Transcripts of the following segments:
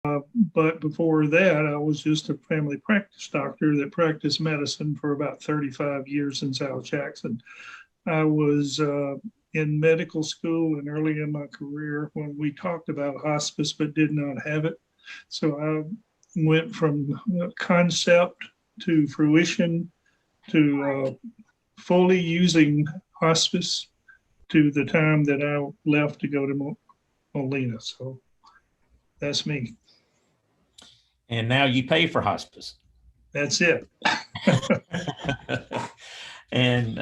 But before that, I was just a family practice doctor that practiced medicine for about 35 years in South Jackson. I was in medical school and early in my career when we talked about hospice but did not have it. So I went from concept to fruition to fully using hospice to the time that I left to go to Molina. So that's me. And now you pay for hospice. That's it. And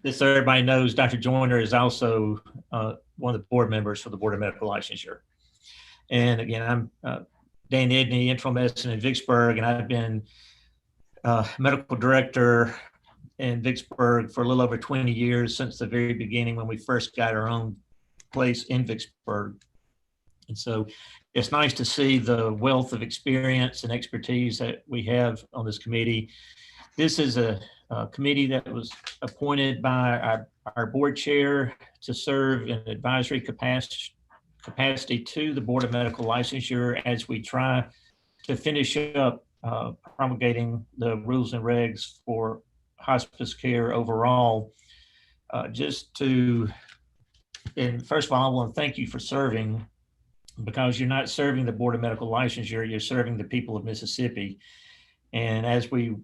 just so everybody knows, Dr. Joyner is also one of the board members for the Board of Medical Licensure. And again, I'm Dan Edney, internal medicine in Vicksburg, and I've been medical director in Vicksburg for a little over 20 years, since the very beginning when we first got our own place in Vicksburg. And so it's nice to see the wealth of experience and expertise that we have on this committee. This is a committee that was appointed by our board chair to serve in advisory capacity to the Board of Medical Licensure as we try to finish up promulgating the rules and regs for hospice care overall. And first of all, I want to thank you for serving, because you're not serving the Board of Medical Licensure, you're serving the people of Mississippi. And as we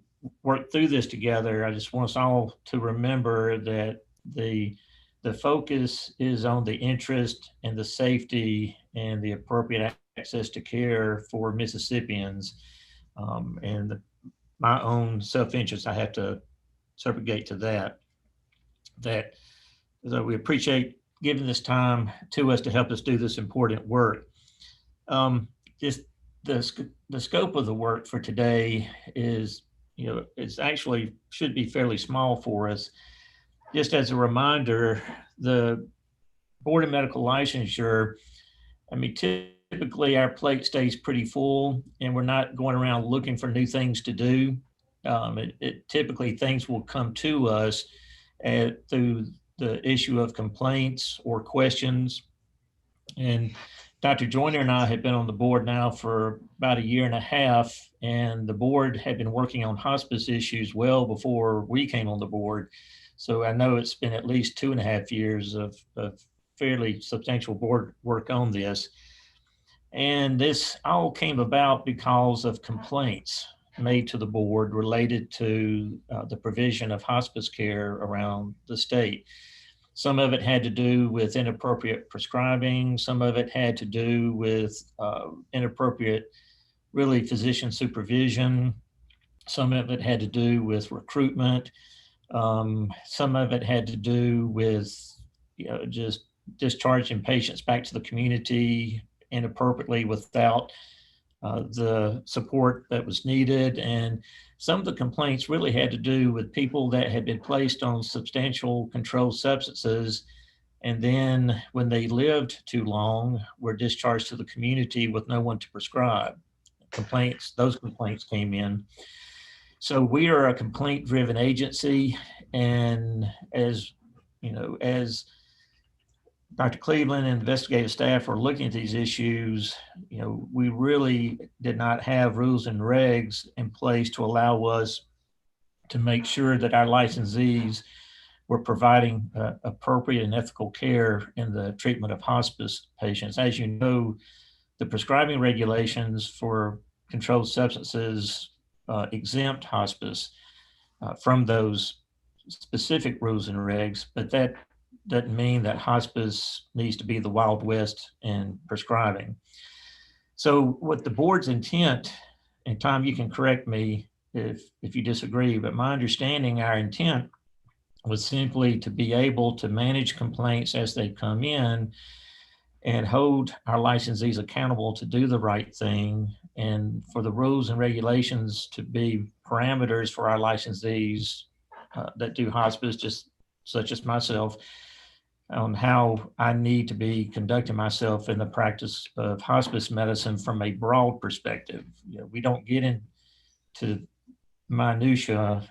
work through this together, I just want us all to remember that the focus is on the interest and the safety and the appropriate access to care for Mississippians. My own self-interest, I have to subrogate to that. So we appreciate giving this time to us to help us do this important work. Just the scope of the work for today is, it's actually should be fairly small for us. Just as a reminder, the Board of Medical Licensure, typically our plate stays pretty full and we're not going around looking for new things to do. Typically things will come to us through the issue of complaints or questions. And Dr. Joyner and I have been on the board now for about 1.5 years, and the board had been working on hospice issues well before we came on the board. So I know it's been at least 2.5 years of fairly substantial board work on this. And this all came about because of complaints made to the board related to the provision of hospice care around the state. Some of it had to do with inappropriate prescribing. Some of it had to do with inappropriate, really, physician supervision. Some of it had to do with recruitment. Some of it had to do with, just discharging patients back to the community inappropriately without the support that was needed. And some of the complaints really had to do with people that had been placed on substantial controlled substances, and then when they lived too long, were discharged to the community with no one to prescribe. Those complaints came in. So we are a complaint-driven agency, and as Dr. Cleveland and investigative staff are looking at these issues, we really did not have rules and regs in place to allow us to make sure that our licensees were providing appropriate and ethical care in the treatment of hospice patients. As you know, the prescribing regulations for controlled substances exempt hospice from those specific rules and regs, but that doesn't mean that hospice needs to be the Wild West in prescribing. So what the board's intent, and Tom, you can correct me if you disagree, but my understanding, our intent was simply to be able to manage complaints as they come in and hold our licensees accountable to do the right thing, and for the rules and regulations to be parameters for our licensees that do hospice, just such as myself, on how I need to be conducting myself in the practice of hospice medicine from a broad perspective. We don't get into minutia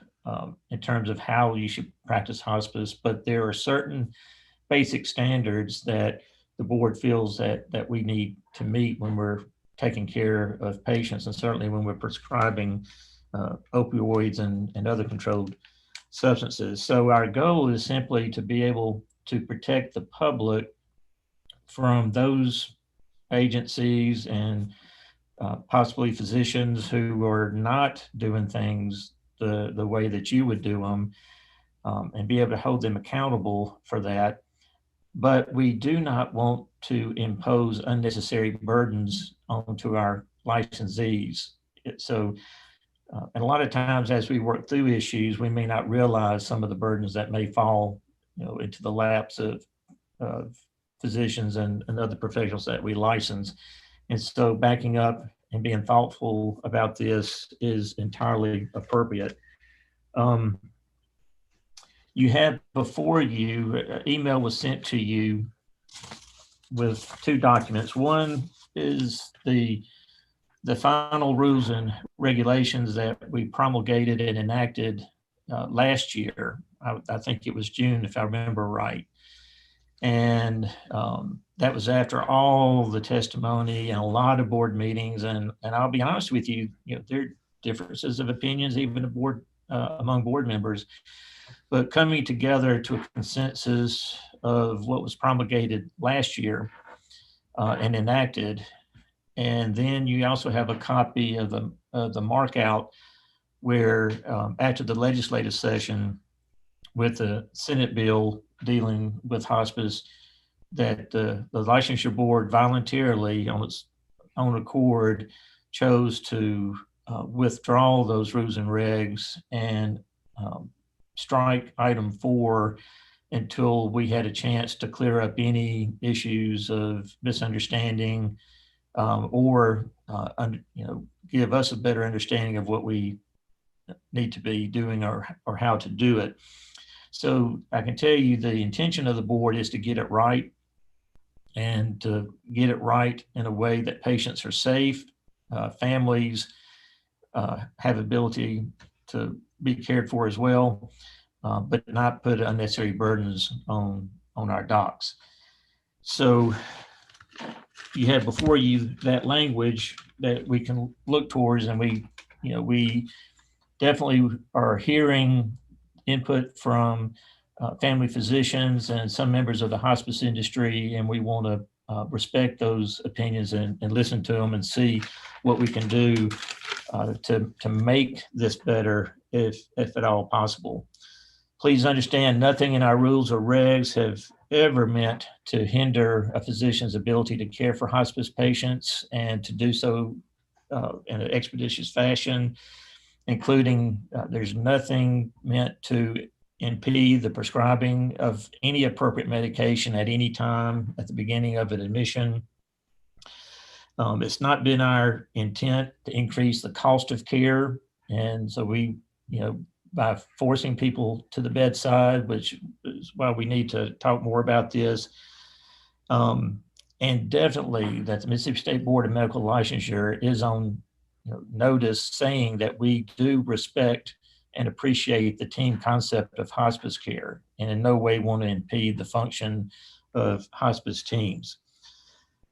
in terms of how you should practice hospice, but there are certain basic standards that the board feels that we need to meet when we're taking care of patients, and certainly when we're prescribing opioids and other controlled substances. So our goal is simply to be able to protect the public from those agencies and possibly physicians who are not doing things the way that you would do them, and be able to hold them accountable for that. But we do not want to impose unnecessary burdens onto our licensees. So, and a lot of times as we work through issues, we may not realize some of the burdens that may fall, into the laps of physicians and other professionals that we license. And so backing up and being thoughtful about this is entirely appropriate. Um, you have before you, email was sent to you with two documents. One is the final rules and regulations that we promulgated and enacted last year. I think it was June, if I remember right. And that was after all the testimony and a lot of board meetings. And I'll be honest with you, there are differences of opinions, even among board members, but coming together to a consensus of what was promulgated last year and enacted. And then you also have a copy of the mark out where after the legislative session with the Senate bill dealing with hospice, that the licensure board voluntarily on its own accord chose to withdraw those rules and regs and strike item 4 until we had a chance to clear up any issues of misunderstanding, or give us a better understanding of what we need to be doing or how to do it. So I can tell you the intention of the board is to get it right, and to get it right in a way that patients are safe, families have ability to be cared for as well, but not put unnecessary burdens on our docs. So you have before you that language that we can look towards, and we definitely are hearing input from family physicians and some members of the hospice industry, and we want to respect those opinions and listen to them and see what we can do to make this better if at all possible. Please understand, nothing in our rules or regs have ever meant to hinder a physician's ability to care for hospice patients and to do so in an expeditious fashion, including there's nothing meant to impede the prescribing of any appropriate medication at any time at the beginning of an admission. It's not been our intent to increase the cost of care. And so we, by forcing people to the bedside, which is why we need to talk more about this. And definitely that the Mississippi State Board of Medical Licensure is on notice, saying that we do respect and appreciate the team concept of hospice care, and in no way want to impede the function of hospice teams.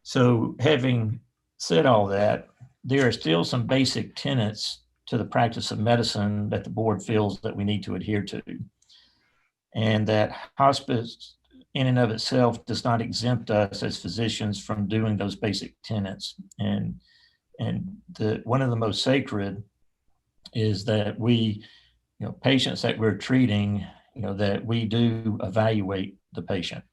So having said all that, there are still some basic tenets to the practice of medicine that the board feels that we need to adhere to, and that hospice in and of itself does not exempt us as physicians from doing those basic tenets. And one of the most sacred is that we, patients that we're treating, that we do evaluate the patient.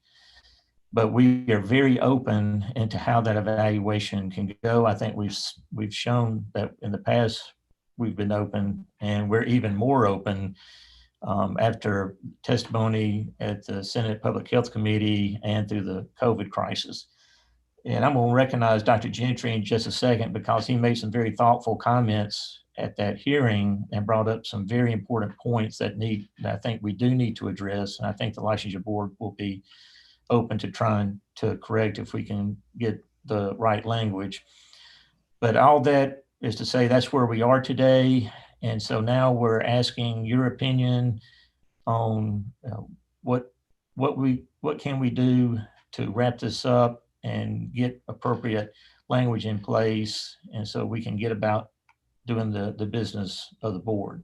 But we are very open into how that evaluation can go. I think we've shown that in the past we've been open, and we're even more open after testimony at the Senate Public Health Committee and through the COVID crisis. And I'm going to recognize Dr. Gentry in just a second, because he made some very thoughtful comments at that hearing and brought up some very important points that I think we do need to address. And I think the licensure board will be open to trying to correct if we can get the right language. But all that is to say that's where we are today. And so now we're asking your opinion on what can we do to wrap this up and get appropriate language in place, and so we can get about doing the business of the board.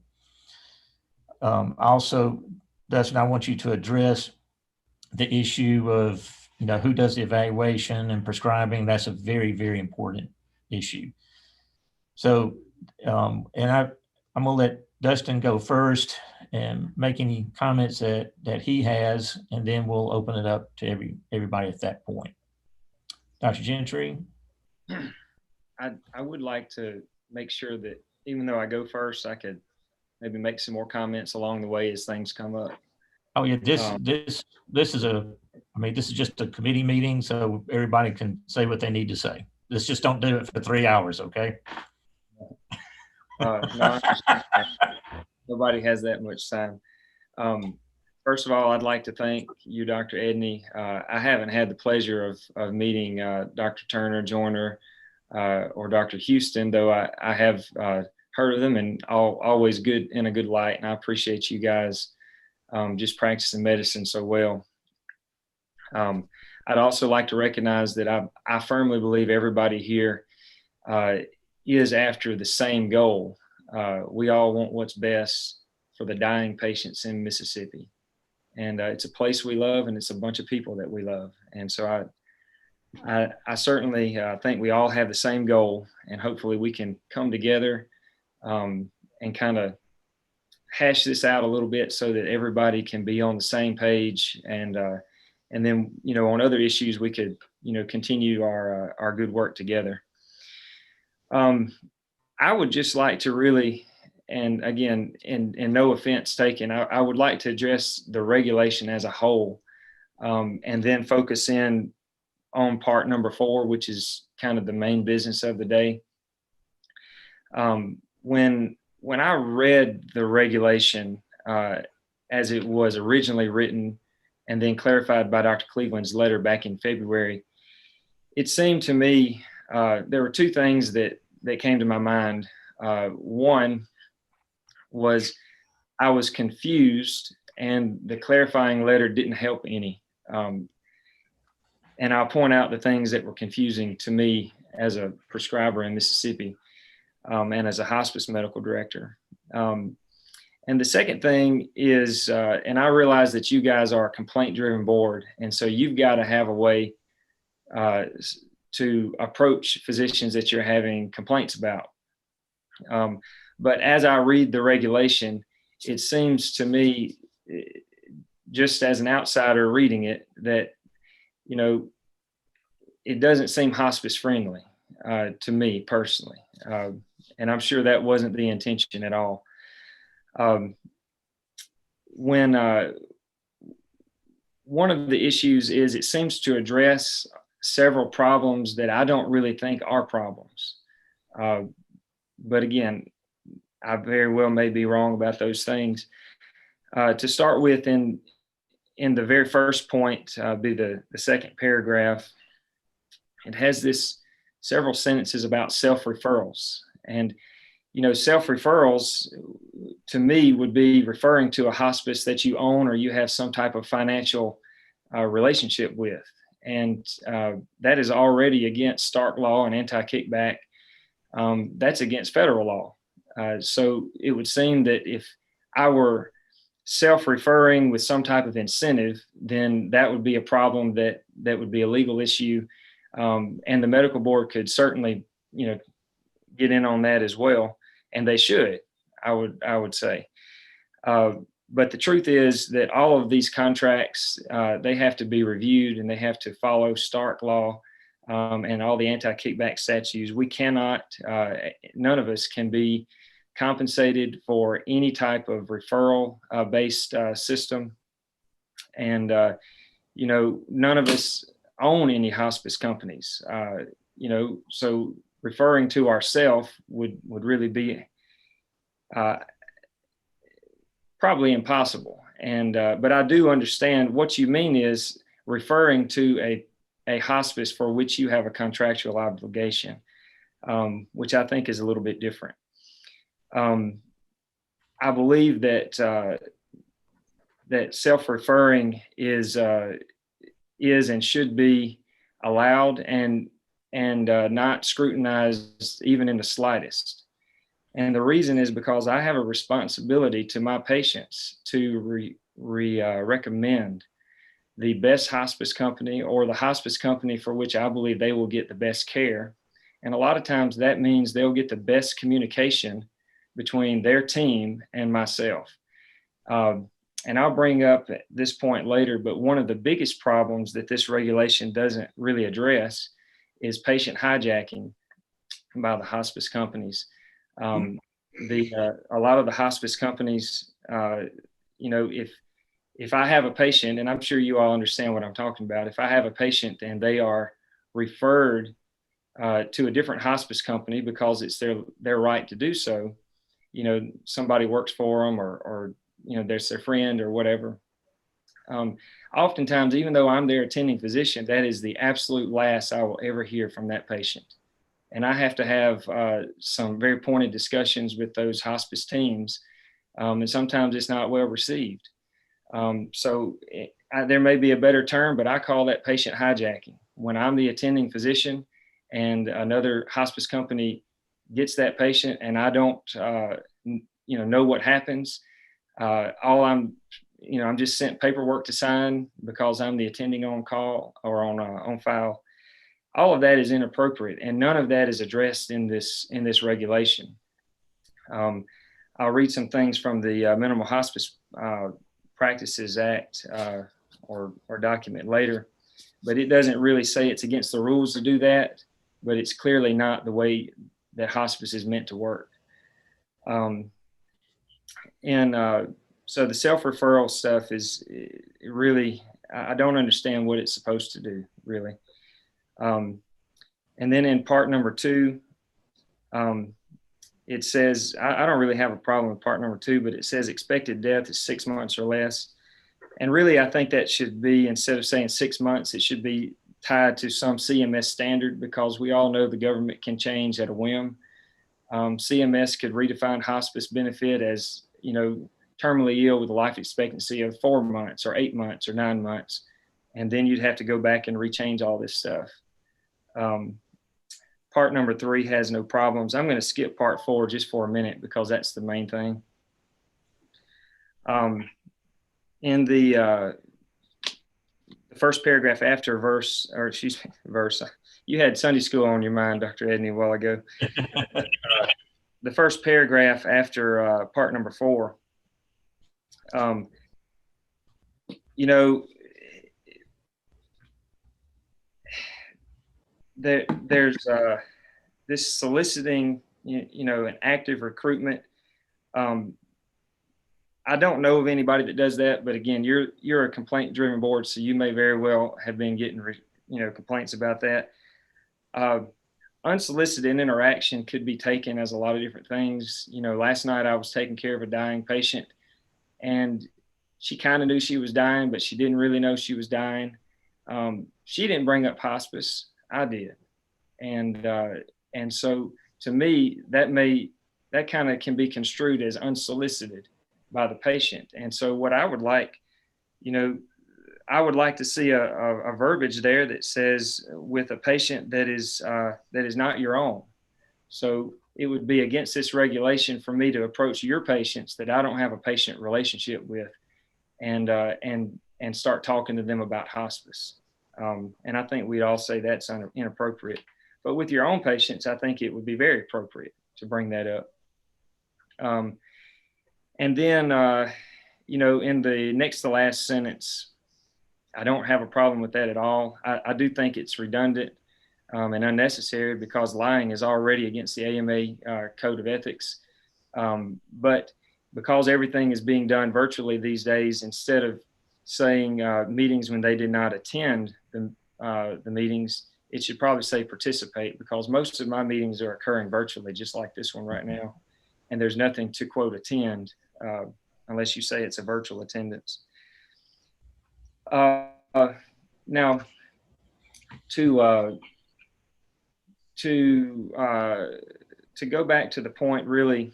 Also, Dustin, I want you to address the issue of, who does the evaluation and prescribing. That's a very, very important issue. So, and I'm gonna let Dustin go first and make any comments that he has, and then we'll open it up to everybody at that point. Dr. Gentry? I would like to make sure that even though I go first, I could maybe make some more comments along the way as things come up. Oh yeah, this is just a committee meeting, so everybody can say what they need to say. Let's just don't do it for 3 hours, okay? No, nobody has that much time. First of all, I'd like to thank you, Dr. Edney. I haven't had the pleasure of meeting Dr. Turner, Joyner, or Dr. Houston, though I have heard of them, and always good in a good light. And I appreciate you guys just practicing medicine so well. I'd also like to recognize that I firmly believe everybody here is after the same goal. We all want what's best for the dying patients in Mississippi. And it's a place we love, and it's a bunch of people that we love. And so I certainly think we all have the same goal, and hopefully we can come together and kind of hash this out a little bit so that everybody can be on the same page. And then, on other issues, we could, continue our good work together. I would just like to really, and again, and no offense taken, I would like to address the regulation as a whole, and then focus in on part number 4, which is kind of the main business of the day. When I read the regulation as it was originally written and then clarified by Dr. Cleveland's letter back in February, it seemed to me there were 2 things that came to my mind. One was I was confused, and the clarifying letter didn't help any. And I'll point out the things that were confusing to me as a prescriber in Mississippi and as a hospice medical director. And the second thing is, and I realize that you guys are a complaint-driven board, and so you've got to have a way to approach physicians that you're having complaints about. But as I read the regulation, it seems to me, just as an outsider reading it, that, it doesn't seem hospice friendly to me personally. And I'm sure that wasn't the intention at all. When one of the issues is it seems to address several problems that I don't really think are problems. But again, I very well may be wrong about those things. To start with, in the very first point, be the second paragraph, it has this several sentences about self-referrals. And, self-referrals to me would be referring to a hospice that you own or you have some type of financial relationship with. And that is already against Stark law and anti-kickback. That's against federal law. So it would seem that if I were self-referring with some type of incentive, then that would be a problem that would be a legal issue. And the medical board could certainly, get in on that as well. And they should, I would say. But the truth is that all of these contracts, they have to be reviewed and they have to follow Stark law and all the anti-kickback statutes. We cannot, none of us can be compensated for any type of referral based system. And, none of us own any hospice companies, so referring to ourselves would really be probably impossible. And but I do understand what you mean is referring to a hospice for which you have a contractual obligation, which I think is a little bit different. I believe that that self-referring is and should be allowed, and and not scrutinized even in the slightest. And the reason is because I have a responsibility to my patients to recommend the best hospice company, or the hospice company for which I believe they will get the best care. And a lot of times that means they'll get the best communication between their team and myself. And I'll bring up this point later, but one of the biggest problems that this regulation doesn't really address is patient hijacking by the hospice companies. A lot of the hospice companies, if I have a patient, and I'm sure you all understand what I'm talking about, if I have a patient and they are referred to a different hospice company because it's their right to do so, somebody works for them, or there's their friend or whatever. Oftentimes, even though I'm their attending physician, that is the absolute last I will ever hear from that patient. And I have to have some very pointed discussions with those hospice teams. And sometimes it's not well received. There may be a better term, but I call that patient hijacking. When I'm the attending physician and another hospice company gets that patient and I don't, know what happens, I'm just sent paperwork to sign because I'm the attending on call or on file. All of that is inappropriate, and none of that is addressed in this regulation. I'll read some things from the Minimal Hospice Practices Act or document later, but it doesn't really say it's against the rules to do that, but it's clearly not the way that hospice is meant to work. So the self-referral stuff is really, I don't understand what it's supposed to do, really. And then in part number 2, it says, I don't really have a problem with part number 2, but it says expected death is 6 months or less. And really, I think that should be, instead of saying 6 months, it should be tied to some CMS standard, because we all know the government can change at a whim. CMS could redefine hospice benefit as, terminally ill with a life expectancy of 4 months or 8 months or 9 months. And then you'd have to go back and rechange all this stuff. Part number 3 has no problems. I'm going to skip part 4 just for a minute because that's the main thing. In the first paragraph after verse, you had Sunday school on your mind, Dr. Edney, a while ago. The first paragraph after part number 4, there's this soliciting, an active recruitment. I don't know of anybody that does that, but again, you're a complaint-driven board, so you may very well have been getting, complaints about that. Unsolicited interaction could be taken as a lot of different things. Last night I was taking care of a dying patient, and she kind of knew she was dying, but she didn't really know she was dying. She didn't bring up hospice. I did. And so to me, that kind of can be construed as unsolicited by the patient. And so what I would like, I would like to see a verbiage there that says with a patient that is not your own. So it would be against this regulation for me to approach your patients that I don't have a patient relationship with and start talking to them about hospice. And I think we'd all say that's inappropriate. But with your own patients, I think it would be very appropriate to bring that up. And then, in the next to last sentence, I don't have a problem with that at all. I do think it's redundant and unnecessary because lying is already against the AMA Code of Ethics. But because everything is being done virtually these days, instead of saying meetings when they did not attend the meetings, it should probably say participate, because most of my meetings are occurring virtually, just like this one right now. And there's nothing to quote attend unless you say it's a virtual attendance. Now, to go back to the point really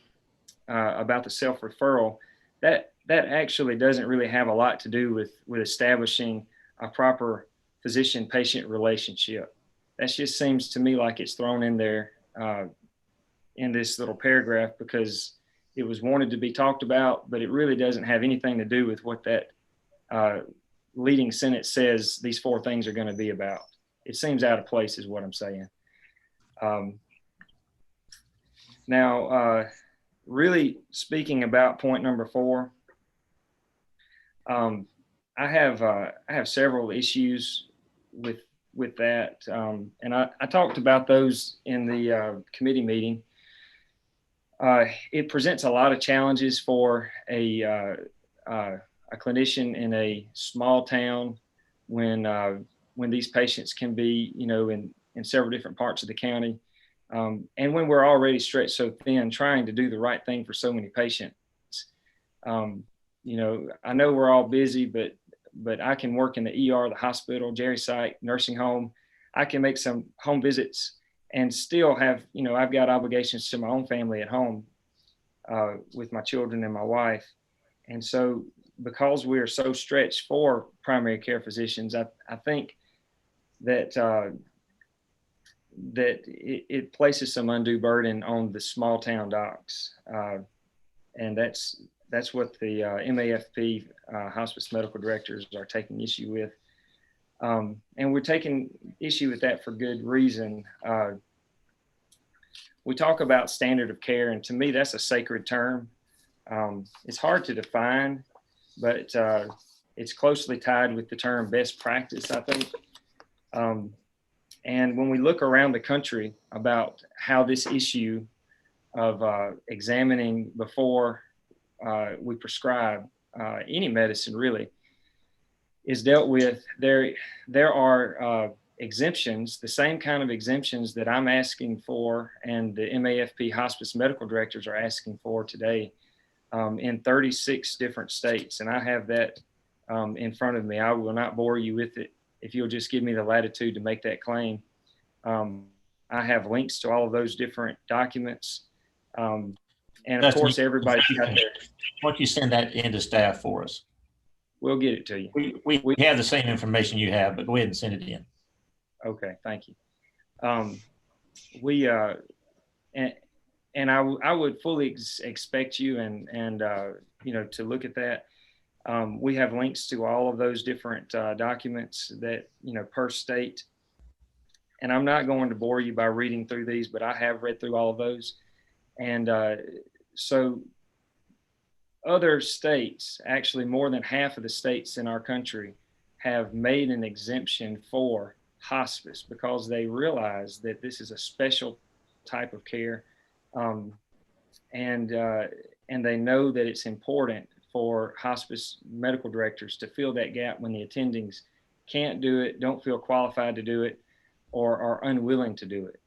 about the self-referral, that actually doesn't really have a lot to do with establishing a proper physician-patient relationship. that just seems to me like it's thrown in there in this little paragraph because it was wanted to be talked about, but it really doesn't have anything to do with what that leading sentence says these 4 things are going to be about. It seems out of place is what I'm saying. Now, really speaking about point number 4, I have several issues with that, and I talked about those in the committee meeting. It presents a lot of challenges for a clinician in a small town when these patients can be, in several different parts of the county. And when we're already stretched so thin, trying to do the right thing for so many patients. I know we're all busy, but I can work in the ER, the hospital, Jerry site, nursing home. I can make some home visits and still have, I've got obligations to my own family at home with my children and my wife. And so because we are so stretched for primary care physicians, I think that it places some undue burden on the small town docs. And that's what the MAFP hospice medical directors are taking issue with. And we're taking issue with that for good reason. We talk about standard of care, and to me, that's a sacred term. It's hard to define, but it's closely tied with the term best practice, I think. And when we look around the country about how this issue of examining before we prescribe any medicine really is dealt with, there are exemptions, the same kind of exemptions that I'm asking for and the MAFP hospice medical directors are asking for today in 36 different states. And I have that in front of me. I will not bore you with it if you'll just give me the latitude to make that claim. I have links to all of those different documents. And of course, everybody's got their... Why don't you send that into staff for us? We'll get it to you. We have the same information you have, but go ahead and send it in. Okay, thank you. And I would fully expect you and to look at that. We have links to all of those different documents that, per state. And I'm not going to bore you by reading through these, but I have read through all of those. And so other states, actually more than half of the states in our country, have made an exemption for hospice because they realize that this is a special type of care. And they know that it's important for hospice medical directors to fill that gap when the attendings can't do it, don't feel qualified to do it, or are unwilling to do it.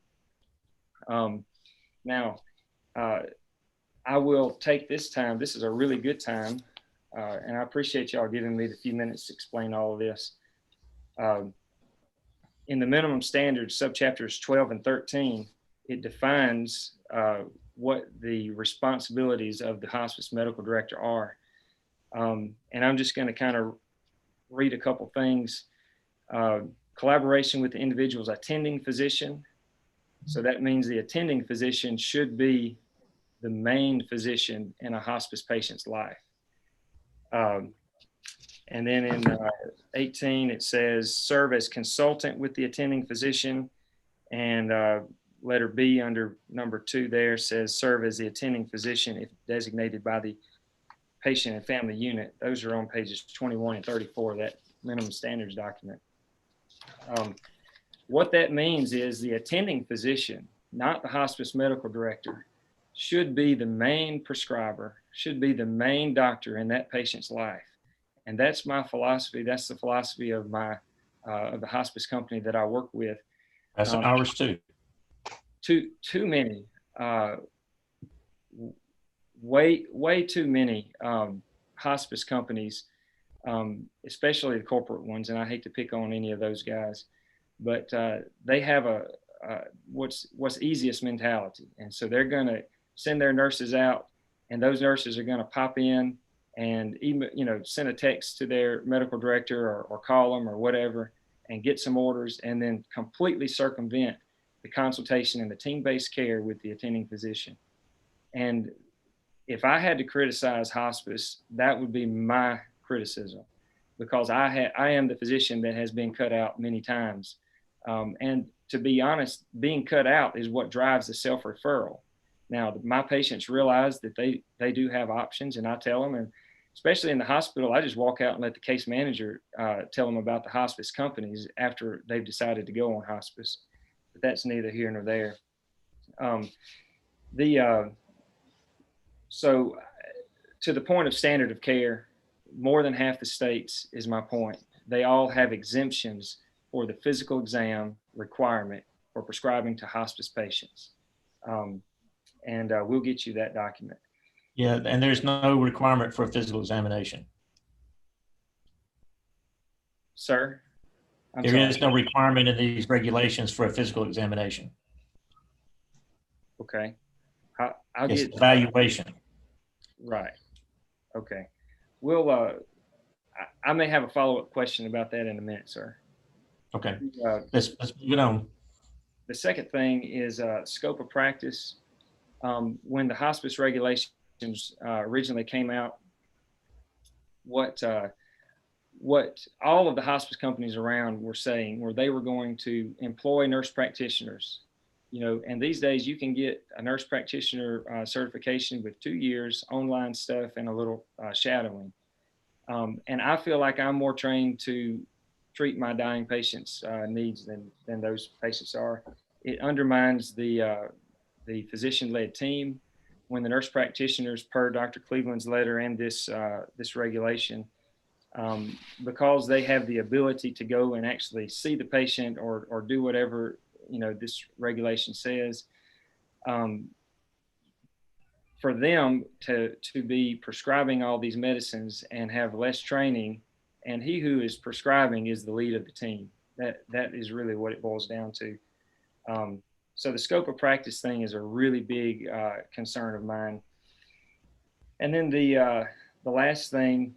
Now, I will take this time. This is a really good time, and I appreciate y'all giving me the few minutes to explain all of this. In the minimum standards, subchapters 12 and 13, it defines what the responsibilities of the hospice medical director are. And I'm just going to kind of read a couple things. Collaboration with the individual's attending physician. So that means the attending physician should be the main physician in a hospice patient's life. And then in 18, it says serve as consultant with the attending physician. And letter B under number 2 there says serve as the attending physician if designated by the patient and family unit. Those are on pages 21 and 34 of that minimum standards document. What that means is the attending physician, not the hospice medical director, should be the main prescriber, should be the main doctor in that patient's life. And that's my philosophy. That's the philosophy of of the hospice company that I work with. That's ours too. Too many, way too many hospice companies, especially the corporate ones. And I hate to pick on any of those guys, but they have what's easiest mentality. And so they're going to send their nurses out, and those nurses are going to pop in and even, send a text to their medical director or call them or whatever. and get some orders and then completely circumvent the consultation and the team-based care with the attending physician. And if I had to criticize hospice, that would be my criticism, because I am the physician that has been cut out many times. And to be honest, being cut out is what drives the self-referral. Now, my patients realize that they do have options, and I tell them, and especially in the hospital, I just walk out and let the case manager tell them about the hospice companies after they've decided to go on hospice. But that's neither here nor there. So to the point of standard of care, more than half the states is my point. They all have exemptions for the physical exam requirement for prescribing to hospice patients. And we'll get you that document. Yeah, and there's no requirement for a physical examination. Sir? There is no requirement in these regulations for a physical examination. Okay. It's evaluation. Right. Okay. We'll, I may have a follow-up question about that in a minute, sir. Okay. Let's move it on. The second thing is scope of practice. When the hospice regulations originally came out, what all of the hospice companies around were saying were they were going to employ nurse practitioners, and these days you can get a nurse practitioner certification with 2 years, online stuff, and a little shadowing. And I feel like I'm more trained to treat my dying patients' needs than those patients are. It undermines the physician-led team when the nurse practitioners, per Dr. Cleveland's letter and this regulation, because they have the ability to go and actually see the patient or do whatever this regulation says, for them to be prescribing all these medicines and have less training, and he who is prescribing is the lead of the team. That is really what it boils down to. So the scope of practice thing is a really big concern of mine. And then the last thing,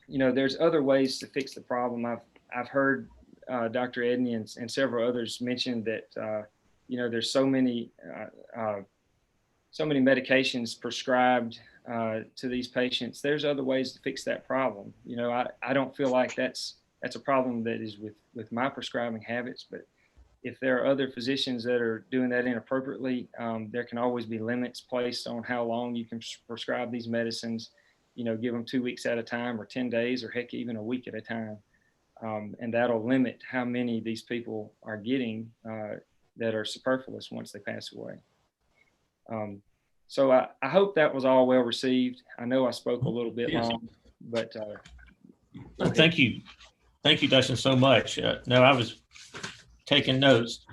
there's other ways to fix the problem. I've heard Dr. Edney and several others mention that there's so many medications prescribed to these patients. There's other ways to fix that problem. I don't feel like that's a problem that is with my prescribing habits, but if there are other physicians that are doing that inappropriately, there can always be limits placed on how long you can prescribe these medicines, give them 2 weeks at a time, or 10 days, or heck, even a week at a time. And that'll limit how many these people are getting that are superfluous once they pass away. So I hope that was all well received. I know I spoke a little bit long, but thank you. Thank you, Dustin, so much. No, I was taking notes,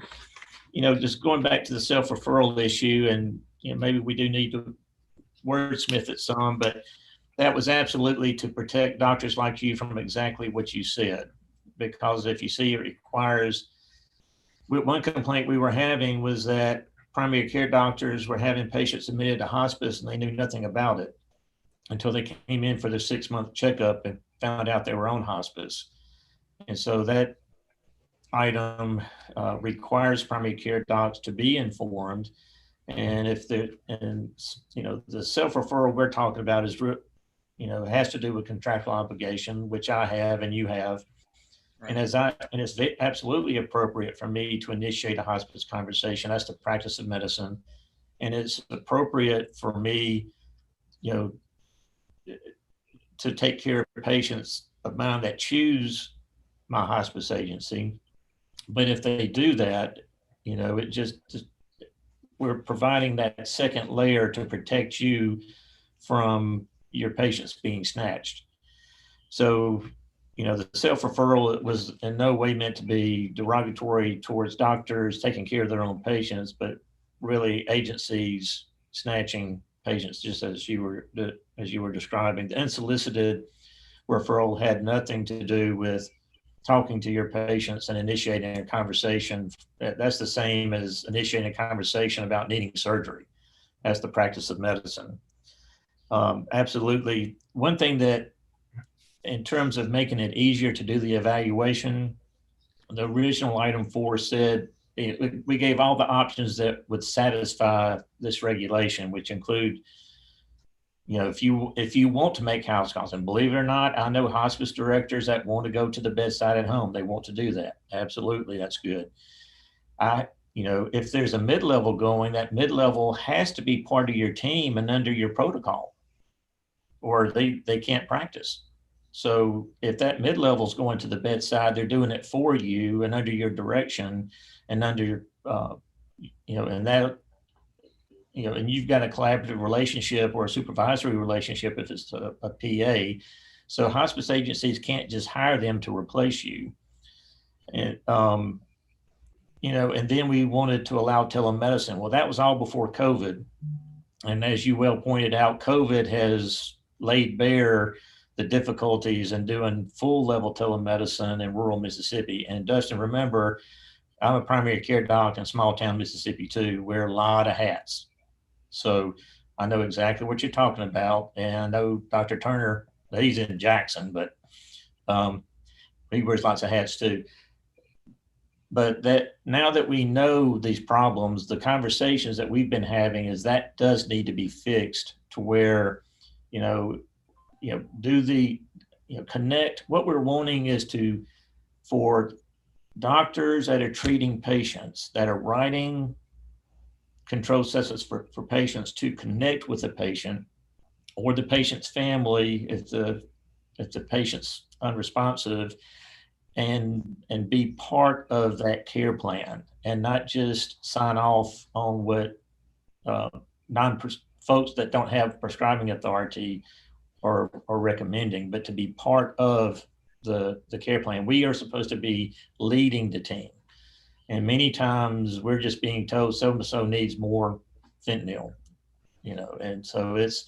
just going back to the self-referral issue, and maybe we do need to wordsmith it some, but that was absolutely to protect doctors like you from exactly what you said. Because if you see, it requires, one complaint we were having was that primary care doctors were having patients admitted to hospice and they knew nothing about it until they came in for their 6-month checkup and found out they were on hospice. And so that item requires primary care docs to be informed. And if the self-referral we're talking about is, has to do with contractual obligation, which I have and you have. Right. And it's absolutely appropriate for me to initiate a hospice conversation. That's the practice of medicine. And it's appropriate for me, to take care of patients of mine that choose my hospice agency. But if they do that, we're providing that second layer to protect you from your patients being snatched. So, the self-referral was in no way meant to be derogatory towards doctors taking care of their own patients, but really agencies snatching patients, just as you were describing. The unsolicited referral had nothing to do with talking to your patients and initiating a conversation. That's the same as initiating a conversation about needing surgery. That's the practice of medicine. Absolutely. One thing that, in terms of making it easier to do the evaluation, the original item 4 said we gave all the options that would satisfy this regulation, which include, you know, if you want to make house calls, and believe it or not, I know hospice directors that want to go to the bedside at home. They want to do that. Absolutely, that's good. You know, if there's a mid-level going, that mid-level has to be part of your team and under your protocol, or they can't practice. So if that mid-level is going to the bedside, they're doing it for you and under your direction and under your, you know, and that, you know, and you've got a collaborative relationship or a supervisory relationship if it's a PA. So hospice agencies can't just hire them to replace you. And, you know, and then we wanted to allow telemedicine. Well, that was all before COVID. And as you well pointed out, COVID has laid bare the difficulties in doing full level telemedicine in rural Mississippi. And Dustin, remember, I'm a primary care doc in small town Mississippi too, wear a lot of hats. So I know exactly what you're talking about. And I know Dr. Turner, he's in Jackson, but he wears lots of hats too. But that now that we know these problems, the conversations that we've been having is that does need to be fixed to where, you know, connect. What we're wanting is for doctors that are treating patients, that are writing controlled substance for patients, to connect with the patient or the patient's family if the patient's unresponsive, and be part of that care plan and not just sign off on what folks that don't have prescribing authority are recommending, but to be part of the care plan. We are supposed to be leading the team. And many times we're just being told so-and-so needs more fentanyl, you know, and so it's,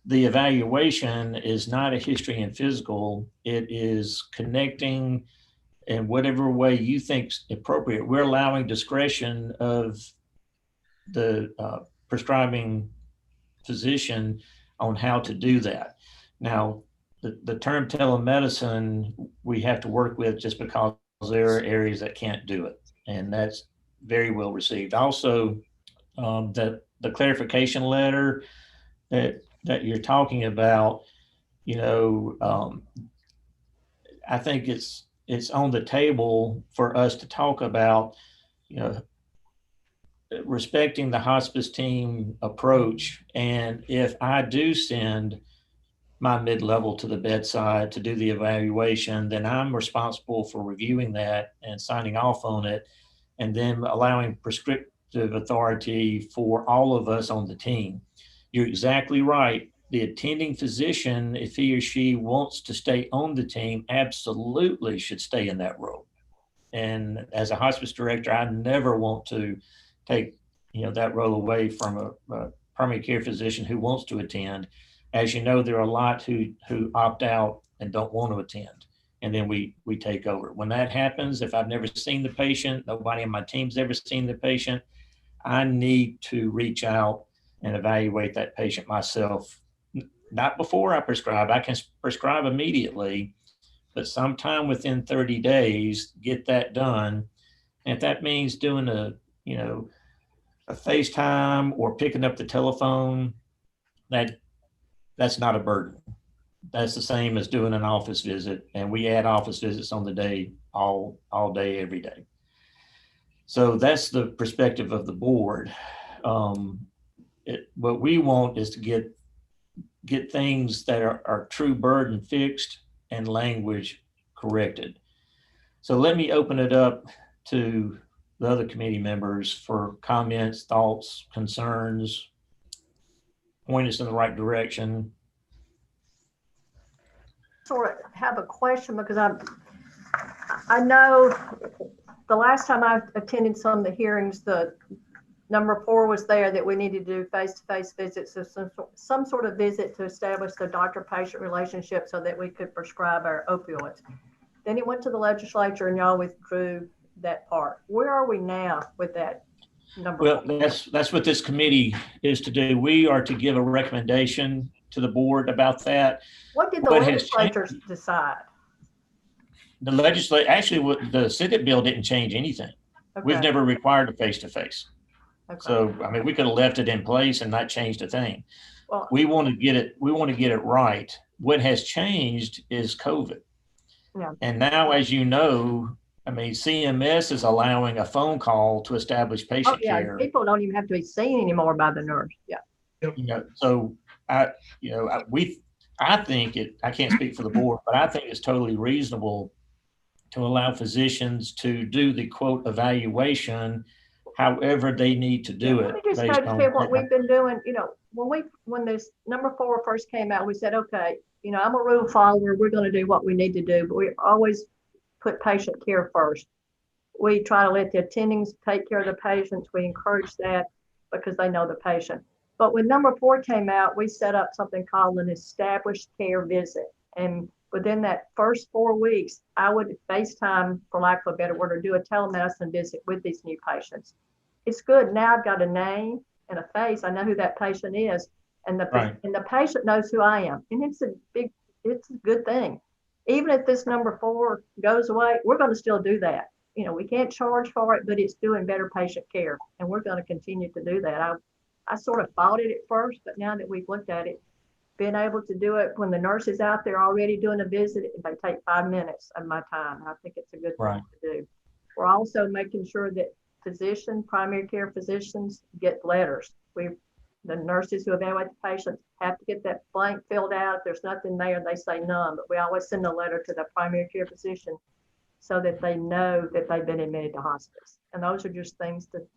the evaluation is not a history and physical, it is connecting in whatever way you think's appropriate. We're allowing discretion of the prescribing physician on how to do that. Now, the term telemedicine, we have to work with just because there are areas that can't do it. And that's very well received. Also, that the clarification letter that you're talking about, you know, I think it's on the table for us to talk about, you know, respecting the hospice team approach. And if I do send my mid-level to the bedside to do the evaluation, then I'm responsible for reviewing that and signing off on it, and then allowing prescriptive authority for all of us on the team. You're exactly right. The attending physician, if he or she wants to stay on the team, absolutely should stay in that role. And as a hospice director, I never want to take, you know, that role away from a primary care physician who wants to attend. As you know, there are a lot who opt out and don't want to attend. And then we take over. When that happens, if I've never seen the patient, nobody on my team's ever seen the patient, I need to reach out and evaluate that patient myself. Not before I prescribe. I can prescribe immediately, but sometime within 30 days, get that done. And if that means doing a FaceTime or picking up the telephone, that's not a burden. That's the same as doing an office visit, and we add office visits on the day, all day, every day. So that's the perspective of the board. What we want is to get things that are true burden fixed and language corrected. So let me open it up to the other committee members for comments, thoughts, concerns, point us in the right direction. Sort of have a question, because I know the last time I attended some of the hearings, the number 4 was there, that we needed to do face-to-face visits, so some sort of visit to establish the doctor-patient relationship so that we could prescribe our opioids. Then it went to the legislature and y'all withdrew that part. Where are we now with that number? Well, that's what this committee is to do. We are to give a recommendation to the board about that. What did the legislatures decide? the legislature, actually, the Senate bill didn't change anything. We've Okay, never required a face-to-face. okay. So, I mean, we could have left it in place and not changed a thing. Well, We want to get it right. What has changed is COVID. Yeah. And now, as you know, I mean, CMS is allowing a phone call to establish oh, patient yeah, care. people don't even have to be seen anymore by the nurse. Yeah. You know, so I think I can't speak for the board, but I think it's totally reasonable to allow physicians to do the quote evaluation however they need to do Let it me just based go on to what we've been doing, when this number 4 first came out, we said, okay, I'm a rule follower, we're gonna do what we need to do, but we always put patient care first. We try to let the attendings take care of the patients, we encourage that because they know the patient. But when number 4 came out, we set up something called an established care visit. And within that first 4 weeks, I would FaceTime, for lack of a better word, or do a telemedicine visit with these new patients. It's good. Now I've got a name and a face. I know who that patient is, and the patient knows who I am. And it's a good thing. Even if this number 4 goes away, we're going to still do that. We can't charge for it, but it's doing better patient care, and we're going to continue to do that. I sort of fought it at first, but now that we've looked at it, being able to do it when the nurse is out there already doing a visit, they take 5 minutes of my time. I think it's a good thing to do. We're also making sure that primary care physicians get letters. The nurses who evaluate the patients have to get that blank filled out. If there's nothing there, they say none, but we always send a letter to the primary care physician so that they know that they've been admitted to hospice. And those are just things that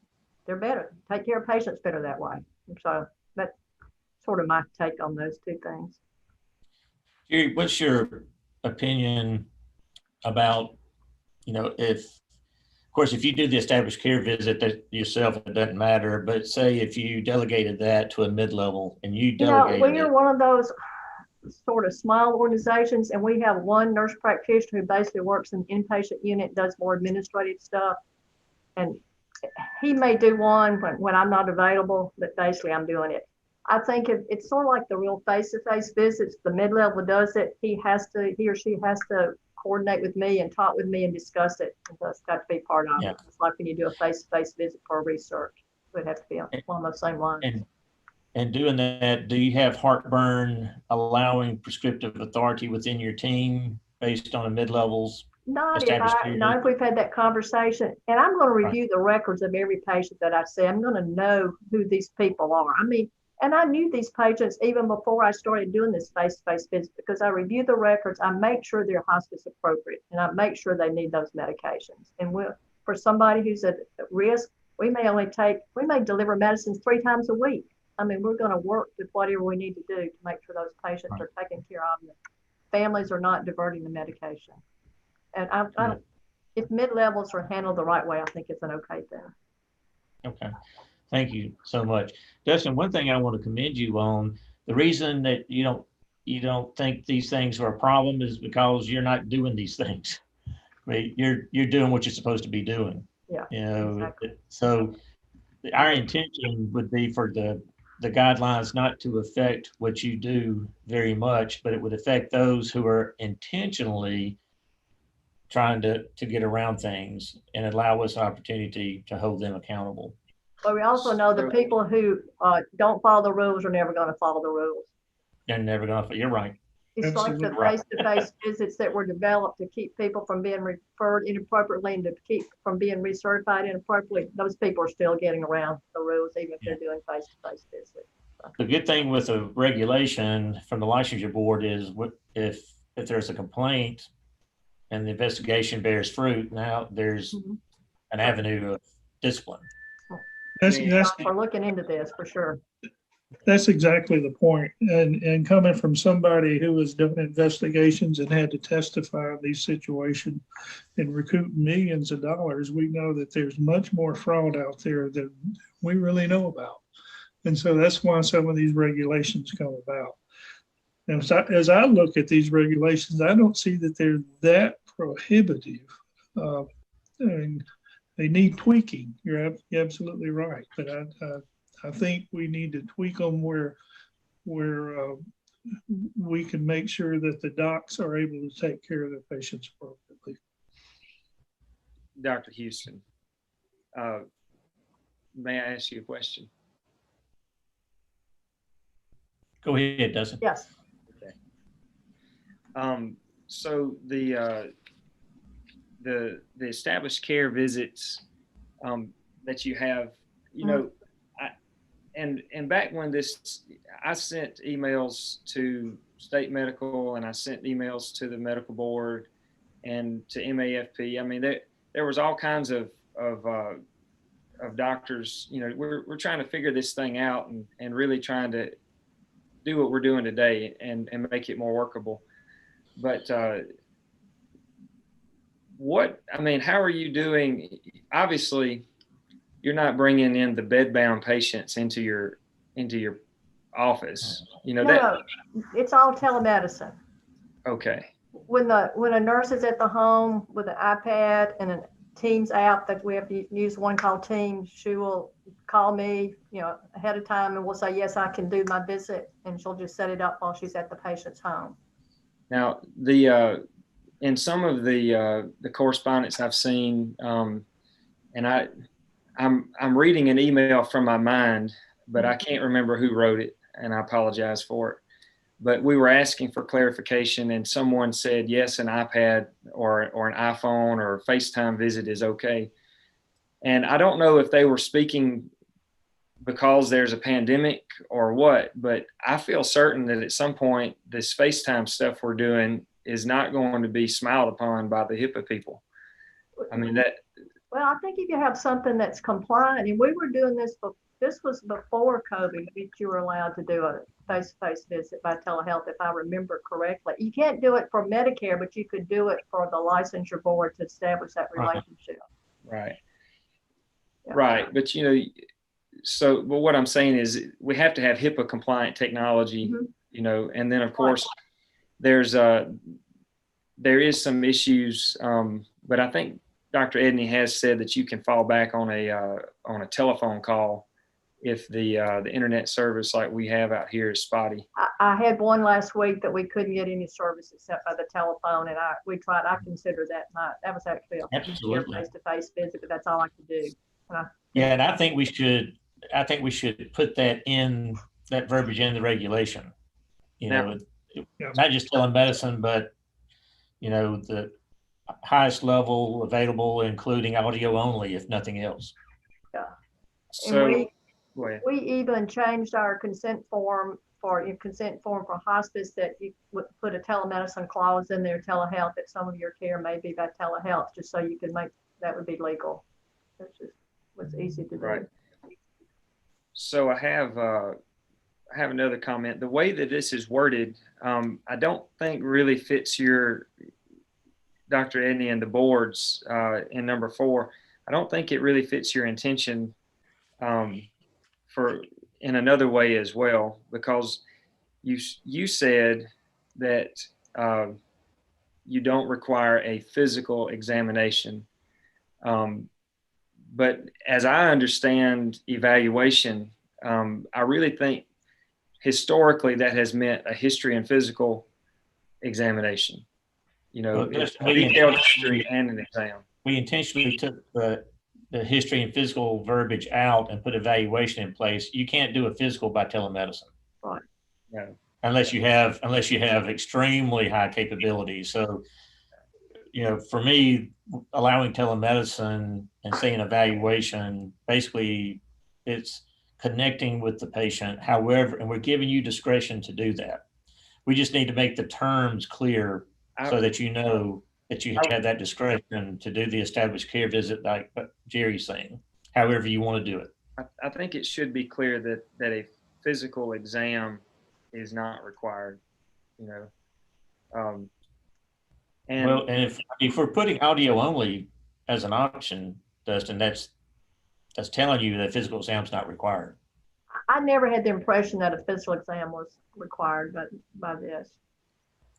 they're better. Take care of patients better that way. And so that's sort of my take on those 2 things. Jerry, what's your opinion about, of course, if you do the established care visit that yourself, it doesn't matter, but say if you delegated that to a mid-level and you delegated we are one of those sort of small organizations, and we have one nurse practitioner who basically works in the inpatient unit, does more administrative stuff. And he may do one when I'm not available, but basically I'm doing it. I think it's sort of like the real face-to-face visits. The mid-level does it. He or she has to coordinate with me and talk with me and discuss it. And that's got to be part of it. It's like when you do a face-to-face visit for research. It would have to be along those same lines. And doing that, do you have heartburn allowing prescriptive authority within your team based on a mid-levels? Not if we've had that conversation. And I'm going to review the records of every patient that I see. I'm going to know who these people are. I mean, and I knew these patients even before I started doing this face-to-face visit because I review the records. I make sure they're hospice appropriate, and I make sure they need those medications. And for somebody who's at risk, we may deliver medicines 3 times a week. I mean, we're going to work with whatever we need to do to make sure those patients are taken care of and families are not diverting the medication. And if mid-levels are handled the right way, I think it's an okay thing. Okay. Thank you so much. Dustin, one thing I want to commend you on, the reason that you don't think these things are a problem is because you're not doing these things. Right? You're doing what you're supposed to be doing. Yeah. Exactly. So our intention would be for the guidelines not to affect what you do very much, but it would affect those who are intentionally trying to get around things and allow us an opportunity to hold them accountable. But we also know the people who don't follow the rules are never going to follow the rules. They're never going to. You're right. It's Absolutely like the face-to-face visits that were developed to keep people from being referred inappropriately and to keep from being recertified inappropriately. Those people are still getting around the rules, even if they're doing face-to-face visits. So. The good thing with a regulation from the licensure board is if there's a complaint and the investigation bears fruit, now there's an avenue of discipline. We're looking into this for sure. That's exactly the point. And coming from somebody who has done investigations and had to testify in these situations and recoup millions of dollars, we know that there's much more fraud out there than we really know about. And so that's why some of these regulations come about. And so as I look at these regulations, I don't see that they're that prohibitive. I mean, they need tweaking. You're absolutely right. But I think we need to tweak them where we can make sure that the docs are able to take care of their patients appropriately. Dr. Houston, may I ask you a question? Go ahead, Dustin. Yes. So the established care visits that you have, you know, and back when I sent emails to state medical and I sent emails to the medical board and to MAFP. I mean, there was all kinds of doctors. You know, we're trying to figure this thing out and really trying to do what we're doing today and make it more workable. But how are you doing? Obviously, you're not bringing in the bedbound patients into your office. You know, No, it's all telemedicine. Okay. When a nurse is at the home with an iPad and a Teams app that we have to use, one called Teams, she will call me, you know, ahead of time, and we'll say, yes, I can do my visit, and she'll just set it up while she's at the patient's home. Now, in some of the correspondence I've seen, and I'm reading an email from my mind, but I can't remember who wrote it, and I apologize for it. But we were asking for clarification, and someone said, yes, an iPad or an iPhone or a FaceTime visit is okay. And I don't know if they were speaking because there's a pandemic or what, but I feel certain that at some point this FaceTime stuff we're doing is not going to be smiled upon by the HIPAA people. I mean, well, I think if you have something that's compliant, and we were doing this, but this was before COVID, that you were allowed to do a face-to-face visit by telehealth, if I remember correctly. You can't do it for Medicare, but you could do it for the licensure board to establish that relationship. Right. Yeah. Right. But, you know, but what I'm saying is we have to have HIPAA compliant technology, you know, and then of course there is some issues, but I think Dr. Edney has said that you can fall back on a telephone call if the internet service like we have out here is spotty. I had one last week that we couldn't get any service except by the telephone, and we tried. I consider that that was actually a face-to-face visit, but that's all I could do. Yeah, and I think we should put that in that verbiage in the regulation. You know, not just telemedicine, but you know, the highest level available, including audio only, if nothing else. Yeah. So we even changed our consent form for hospice that you would put a telemedicine clause in there, telehealth, that some of your care may be by telehealth, just so you could make that would be legal. That's just was easy to do. Right. So I have another comment. The way that this is worded, I don't think really fits your Dr. Edney and the boards in number 4. I don't think it really fits your intention for in another way as well, because you said that you don't require a physical examination. But as I understand evaluation, I really think historically that has meant a history and physical examination. You know, a detailed history and an exam. We intentionally took the history and physical verbiage out and put evaluation in place. You can't do a physical by telemedicine. Right. Yeah. Unless you have extremely high capabilities. So, you know, for me, allowing telemedicine and saying evaluation, basically it's connecting with the patient, however, and we're giving you discretion to do that. We just need to make the terms clear so that you know that you have that discretion to do the established care visit, like Jerry's saying, however you want to do it. I think it should be clear that a physical exam is not required, you know. And if we're putting audio only as an option, Dustin, that's telling you that physical exam is not required. I never had the impression that a physical exam was required by this.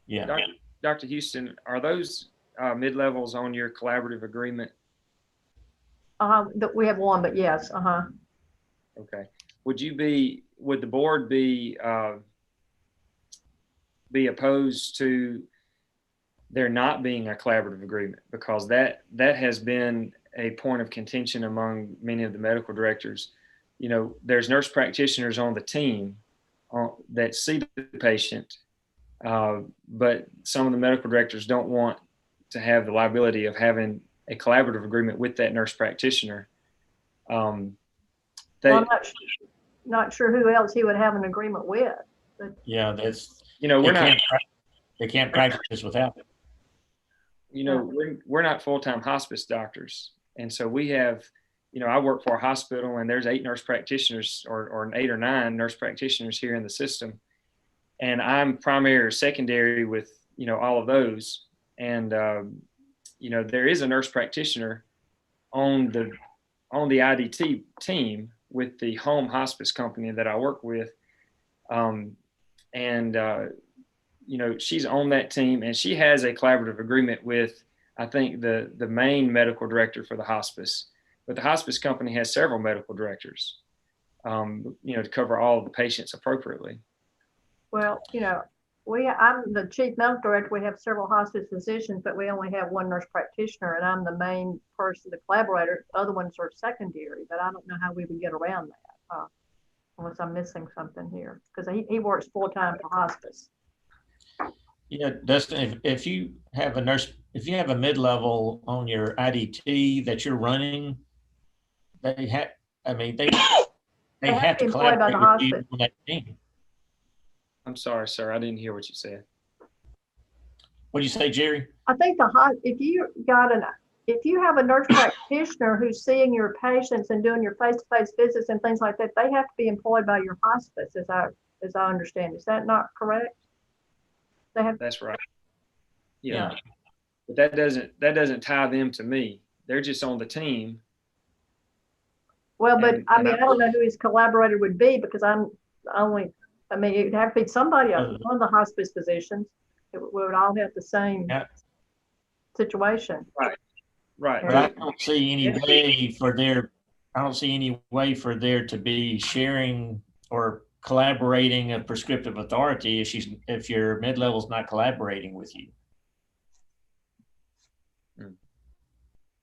Yeah. Dr. Houston, are those mid-levels on your collaborative agreement? We have one, but yes. Okay. Would the board be opposed to there not being a collaborative agreement, because that has been a point of contention among many of the medical directors. You know, there's nurse practitioners on the team that see the patient, but some of the medical directors don't want to have the liability of having a collaborative agreement with that nurse practitioner. Well, I'm not sure who else he would have an agreement with. But Yeah, that's, you know, they can't practice this without it. You know, we're not full-time hospice doctors. And so we have, you know, I work for a hospital and there's 8 nurse practitioners or 8 or 9 nurse practitioners here in the system. And I'm primary or secondary with, you know, all of those. And, you know, there is a nurse practitioner on the IDT team with the home hospice company that I work with. You know, she's on that team and she has a collaborative agreement with, I think, the main medical director for the hospice. But the hospice company has several medical directors, you know, to cover all of the patients appropriately. Well, you know, I'm the chief medical director. We have several hospice physicians, but we only have 1 nurse practitioner, and I'm the main person, the collaborator. Other ones are secondary, but I don't know how we would get around that unless I'm missing something here, because he works full time for hospice. Yeah, Dustin, if you have a mid-level on your IDT that you're running, they have to collaborate with you on that team. I'm sorry, sir. I didn't hear what you said. What do you say, Jerry? I think if you have a nurse practitioner who's seeing your patients and doing your face-to-face visits and things like that, they have to be employed by your hospice, as I understand. Is that not correct? That's right. Yeah. But that doesn't tie them to me. They're just on the team. Well, but I don't know who his collaborator would be, because it'd have to be somebody, one of the hospice physicians. We would all have the same situation. Right. But I don't see any way for there to be sharing or collaborating a prescriptive authority if your mid-level is not collaborating with you.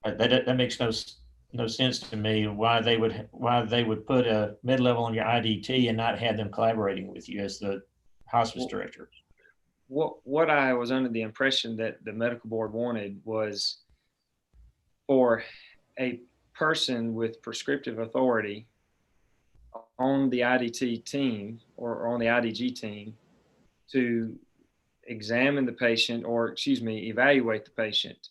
That makes no sense to me. Why they would put a mid-level on your IDT and not have them collaborating with you as the hospice director. What I was under the impression that the medical board wanted was for a person with prescriptive authority on the IDT team or on the IDG team to examine the patient, or evaluate the patient.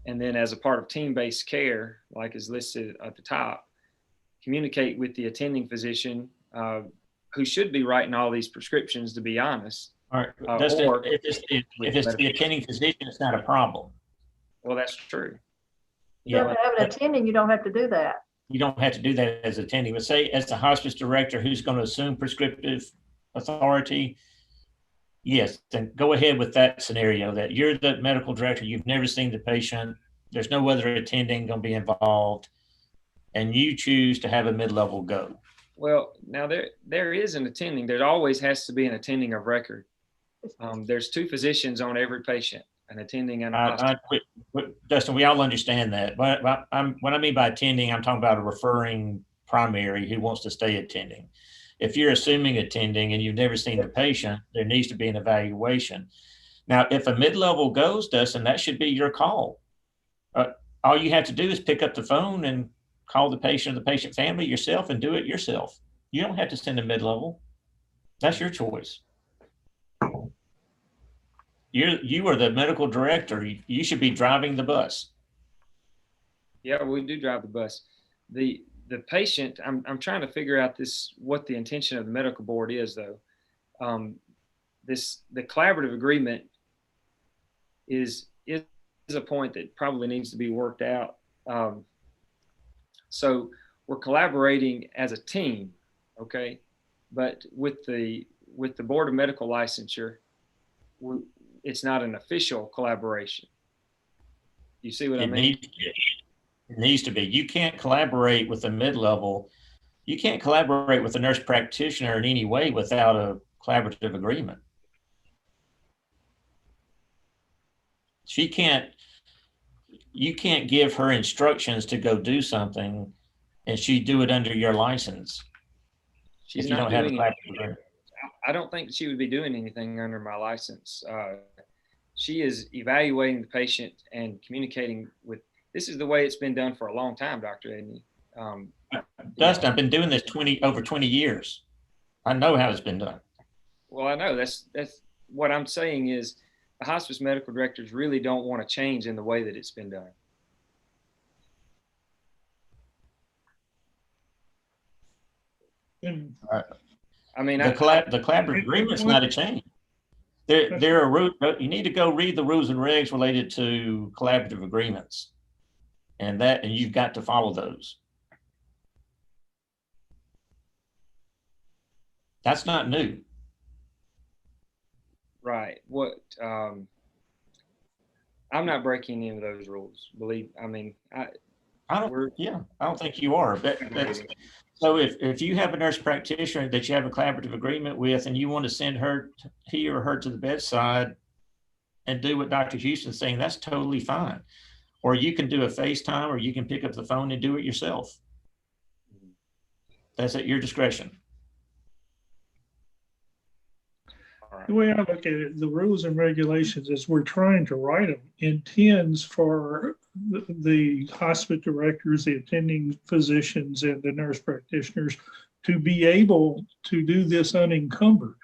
And then as a part of team-based care, like is listed at the top, communicate with the attending physician who should be writing all these prescriptions, to be honest. All right, Dustin, if it's the attending physician, it's not a problem. Well, that's true. You have to have an attending, you don't have to do that. You don't have to do that as attending, but say as the hospice director who's going to assume prescriptive authority, yes, then go ahead with that scenario that you're the medical director, you've never seen the patient, there's no other attending going to be involved, and you choose to have a mid-level go. Well, now there is an attending. There always has to be an attending of record. There's 2 physicians on every patient, an attending and a Dustin, we all understand that. But what I mean by attending, I'm talking about a referring primary who wants to stay attending. If you're assuming attending and you've never seen the patient, there needs to be an evaluation. Now, if a mid-level goes, Dustin, that should be your call. All you have to do is pick up the phone and call the patient or the patient family yourself and do it yourself. You don't have to send a mid-level. That's your choice. You are the medical director. You should be driving the bus. Yeah, we do drive the bus. The patient, I'm trying to figure out what the intention of the medical board is, though. The collaborative agreement is a point that probably needs to be worked out. So we're collaborating as a team, okay? But with the Board of Medical Licensure, it's not an official collaboration. You see what I mean? It needs to be. You can't collaborate with a mid-level. You can't collaborate with a nurse practitioner in any way without a collaborative agreement. You can't give her instructions to go do something and she do it under your license She's if you not don't have a doing collaborative it. agreement. I don't think she would be doing anything under my license. She is evaluating the patient and communicating with. This is the way it's been done for a long time, Dr. Edney. Dustin, I've been doing this over 20 years. I know how it's been done. Well, I know that's what I'm saying is the hospice medical directors really don't want to change in the way that it's been done. And I mean, The collaborative agreement's not a change. There are you need to go read the rules and regs related to collaborative agreements, and you've got to follow those. That's not new. right. I'm not breaking any of those rules. I mean, I don't think you are. So if you have a nurse practitioner that you have a collaborative agreement with and you want to send he or her to the bedside and do what Dr. Houston's saying, that's totally fine. Or you can do a FaceTime, or you can pick up the phone and do it yourself. That's at your discretion. the way I look at it, the rules and regulations as we're trying to write them intends for the hospice directors, the attending physicians, and the nurse practitioners to be able to do this unencumbered.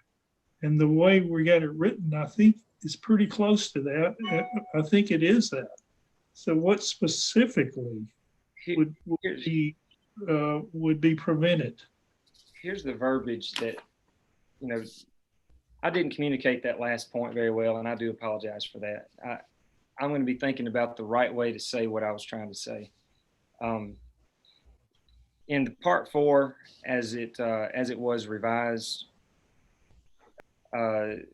And the way we got it written, I think is pretty close to that. I think it is that. So what specifically would be prevented? Here's the verbiage that, I didn't communicate that last point very well, and I do apologize for that. I'm going to be thinking about the right way to say what I was trying to say. In the part 4, as it was revised, the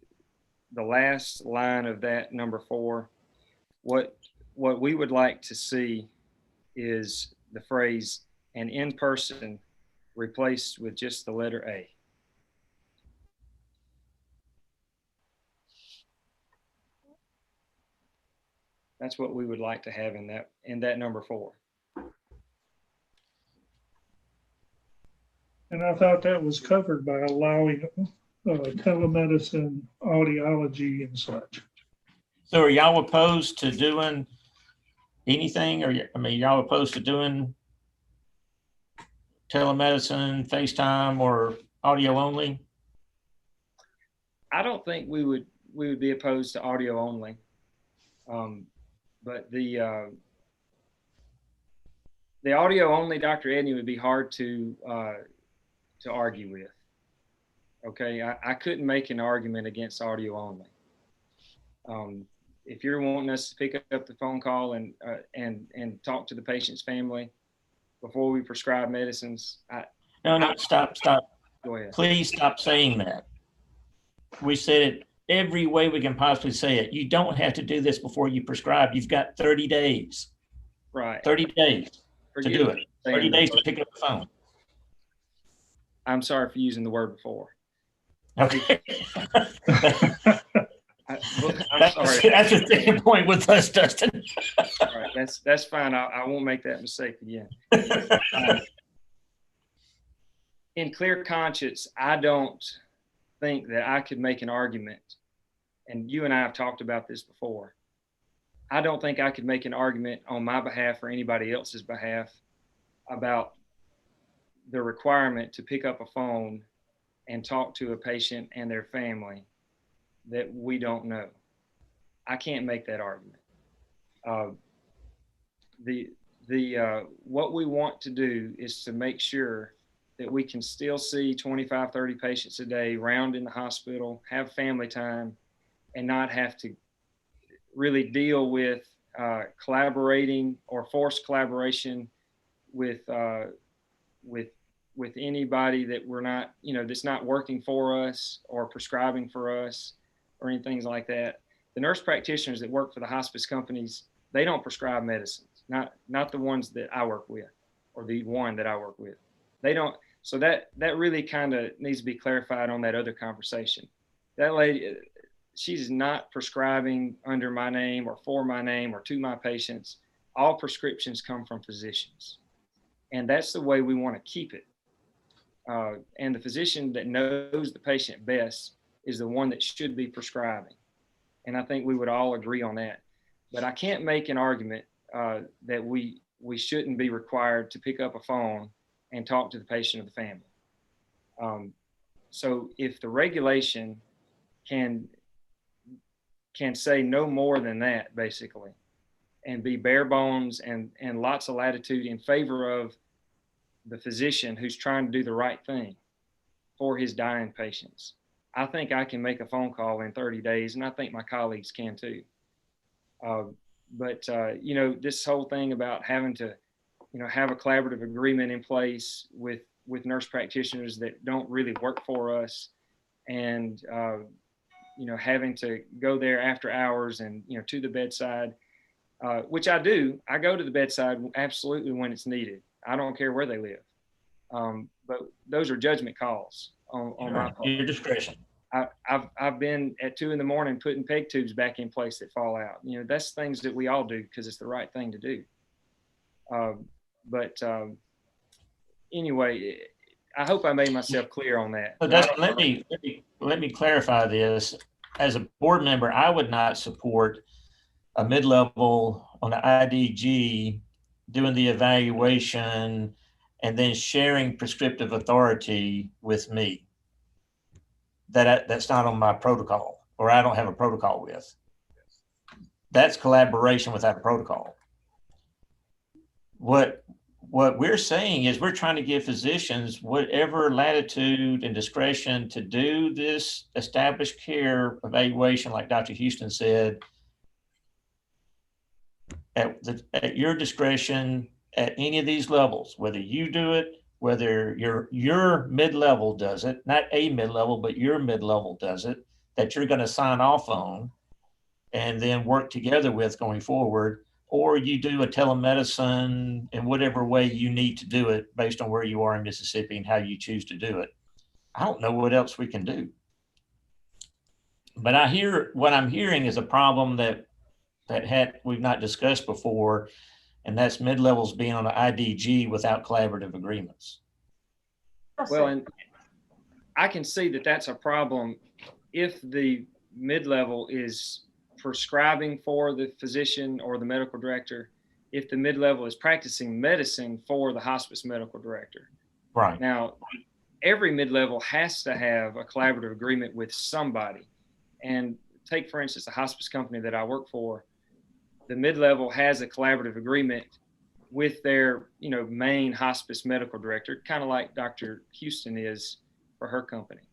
last line of that number 4, what we would like to see is the phrase "an in-person" replaced with just the letter A. That's what we would like to have in that number 4. And I thought that was covered by allowing telemedicine, audiology, and such. So are y'all opposed to doing anything? Y'all opposed to doing telemedicine, FaceTime, or audio only? I don't think we would be opposed to audio only. But the audio only, Dr. Edney, would be hard to argue with. Okay, I couldn't make an argument against audio only. If you're wanting us to pick up the phone call and talk to the patient's family before we prescribe medicines, No, stop. Go ahead. Please stop saying that. We said it every way we can possibly say it. You don't have to do this before you prescribe. You've got 30 days. Right. 30 days to do it. 30 days to pick up the phone. I'm sorry for using the word before. Okay. I'm sorry. That's a sticking point with us, Dustin. All right, that's fine. I won't make that mistake again. In clear conscience, I don't think that I could make an argument, and you and I have talked about this before. I don't think I could make an argument on my behalf or anybody else's behalf about the requirement to pick up a phone and talk to a patient and their family that we don't know. I can't make that argument. What we want to do is to make sure that we can still see 25, 30 patients a day round in the hospital, have family time, and not have to really deal with collaborating or forced collaboration with anybody that we're not, that's not working for us or prescribing for us or anything like that. The nurse practitioners that work for the hospice companies, they don't prescribe medicines, not the ones that I work with or the one that I work with. They don't. So that really kind of needs to be clarified on that other conversation. That lady, she's not prescribing under my name or for my name or to my patients. All prescriptions come from physicians, and that's the way we want to keep it. And the physician that knows the patient best is the one that should be prescribing. And I think we would all agree on that. But I can't make an argument that we shouldn't be required to pick up a phone and talk to the patient or the family. So if the regulation can say no more than that, basically, and be bare bones and lots of latitude in favor of the physician who's trying to do the right thing for his dying patients, I think I can make a phone call in 30 days, and I think my colleagues can too. But you know, this whole thing about having to, you know, have a collaborative agreement in place with nurse practitioners that don't really work for us, and you know, having to go there after hours and, you know, to the bedside, which I do. I go to the bedside absolutely when it's needed. I don't care where they live. But those are judgment calls on my part. Your discretion. I've been at 2 a.m. putting peg tubes back in place that fall out. You know, that's things that we all do because it's the right thing to do. But anyway, I hope I made myself clear on that. So let me clarify this. As a board member, I would not support a mid-level on the IDG doing the evaluation and then sharing prescriptive authority with me. That's not on my protocol, or I don't have a protocol with. That's collaboration without a protocol. What we're saying is we're trying to give physicians whatever latitude and discretion to do this established care evaluation, like Dr. Houston said, at your discretion at any of these levels, whether you do it, whether your mid-level does it, not a mid-level, but your mid-level does it, that you're going to sign off on and then work together with going forward, or you do a telemedicine in whatever way you need to do it based on where you are in Mississippi and how you choose to do it. I don't know what else we can do. But what I'm hearing is a problem that we've not discussed before, and that's mid-levels being on an IDG without collaborative agreements. Well, and I can see that that's a problem if the mid-level is prescribing for the physician or the medical director, if the mid-level is practicing medicine for the hospice medical director. Right. Now, every mid-level has to have a collaborative agreement with somebody. And take, for instance, the hospice company that I work for. The mid-level has a collaborative agreement with their, you know, main hospice medical director, kind of like Dr. Houston is for her company.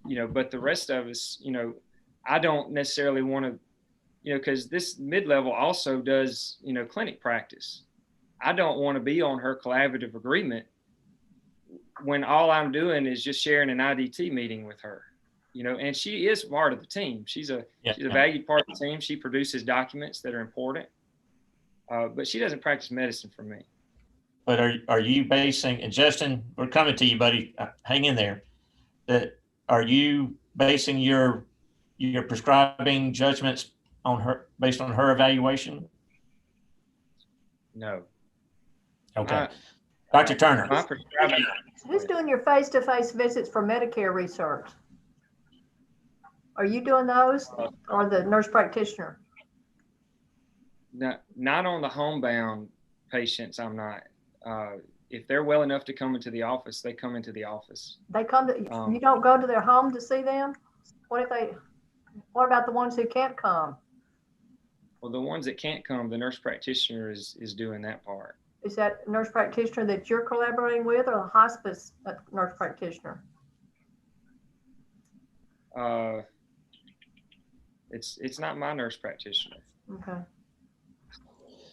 You know, but the rest of us, you know, I don't necessarily want to, you know, because this mid-level also does, you know, clinic practice. I don't want to be on her collaborative agreement when all I'm doing is just sharing an IDT meeting with her. You know, and she is part of the team. She's a valued part of the team. She produces documents that are important, but she doesn't practice medicine for me. But are you basing, and Justin, we're coming to you, buddy, hang in there, that are you basing your prescribing judgments on her, based on her evaluation? No. Okay. Dr. Turner. Who's doing your face-to-face visits for Medicare research? Are you doing those, or the nurse practitioner? Not on the homebound patients, I'm not. If they're well enough to come into the office, they come into the office. They come to, you don't go to their home to see them? What about the ones who can't come? Well, the ones that can't come, the nurse practitioner is doing that part. Is that nurse practitioner that you're collaborating with, or the hospice nurse practitioner? It's not my nurse practitioner. Okay.